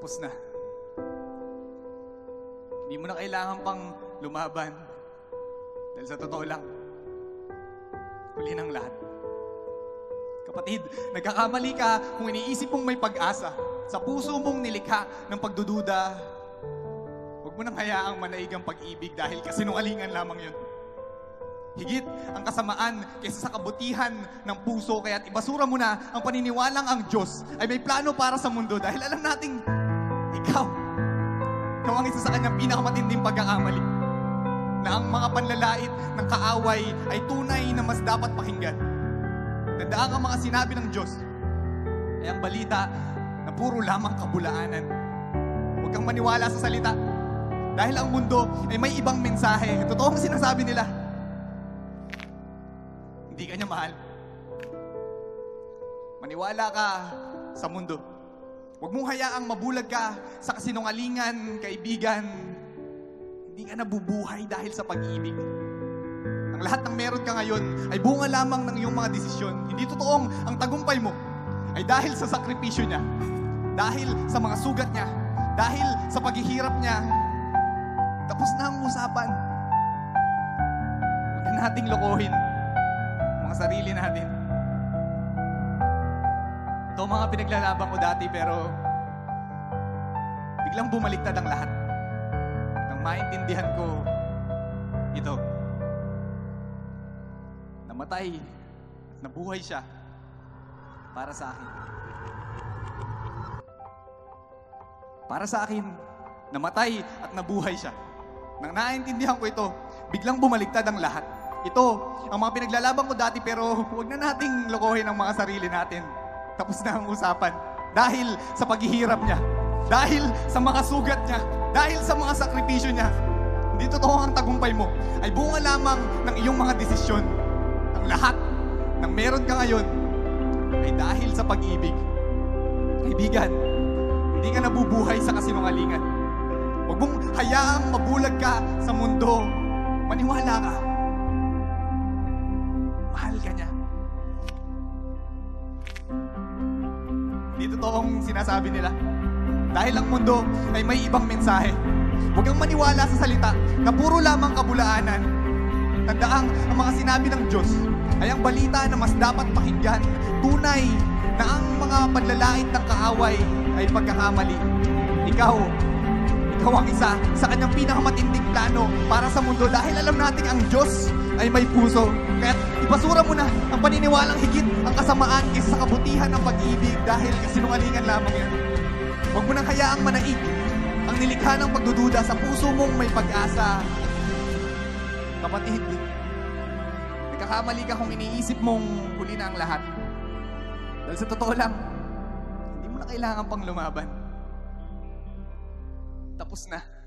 Tapos na. Hindi mo na kailangan pang lumaban. Dahil sa totoo lang, huli ng lahat. Kapatid, nagkakamali ka kung iniisip mong may pag-asa. Sa puso mong nilikha ng pagdududa, huwag mo nang hayaang manaig ang pag-ibig dahil kasinungalingan lamang yun. Higit ang kasamaan kaysa sa kabutihan ng puso, kaya't ibasura mo na ang paniniwalang ang Diyos ay may plano para sa mundo dahil alam nating ikaw ang isa sa kanyang pinakamatinding pagkakamali, na ang mga panlalait ng kaaway ay tunay na mas dapat pakinggan. Tandaan ang mga sinabi ng Diyos ay ang balita na puro lamang kabulaanan. Huwag kang maniwala sa salita dahil ang mundo ay may ibang mensahe. Totoo ang sinasabi nila. Hindi ka niya mahal. Maniwala ka sa mundo. Huwag mong hayaang mabulag ka sa kasinungalingan, kaibigan. Hindi ka nabubuhay dahil sa pag-ibig. Ang lahat ng meron ka ngayon ay bunga lamang ng iyong mga desisyon. Hindi totoong ang tagumpay mo ay dahil sa sakripisyo niya, dahil sa mga sugat niya, dahil sa paghihirap niya. Tapos na ang usapan. Huwag na nating lokohin mga sarili natin. Ito mga pinaglalaban ko dati pero biglang bumaliktad ang lahat. Nang maintindihan ko ito. Namatay at nabuhay siya para sa akin. Para sa akin, namatay at nabuhay siya. Nang naintindihan ko ito, biglang bumaliktad ang lahat. Ito, ang mga pinaglalaban ko dati pero huwag na nating lokohin ang mga sarili natin. Tapos na ang usapan. Dahil sa paghihirap niya, dahil sa mga sugat niya, dahil sa mga sakripisyo niya, hindi totoo ang tagumpay mo ay bunga lamang ng iyong mga desisyon. Ang lahat ng meron ka ngayon ay dahil sa pag-ibig. Kaibigan, hindi ka nabubuhay sa kasinungalingan. Huwag mong hayaang mabulag ka sa mundo. Maniwala ka. Mahal ka niya. Hindi totoong sinasabi nila. Dahil ang mundo ay may ibang mensahe. Huwag kang maniwala sa salita na puro lamang kabulaanan. Tandaang ang mga sinabi ng Diyos ay ang balita na mas dapat pakinggan. Tunay na ang mga panlalait ng kaaway ay pagkakamali. Ikaw ang isa sa kanyang pinakamatinding plano para sa mundo dahil alam natin ang Diyos ay may puso. Kaya ipasura mo na ang paniniwalang higit ang kasamaan kaysa sa kabutihan ng pag-ibig dahil kasinungalingan lamang yan. Huwag mo nang hayaang manaig ang nilikha ng pagdududa sa puso mong may pag-asa. Kapatid, nagkakamali ka kung iniisip mong huli na ang lahat. Dahil sa totoo lang, hindi mo na kailangan pang lumaban. Tapos na.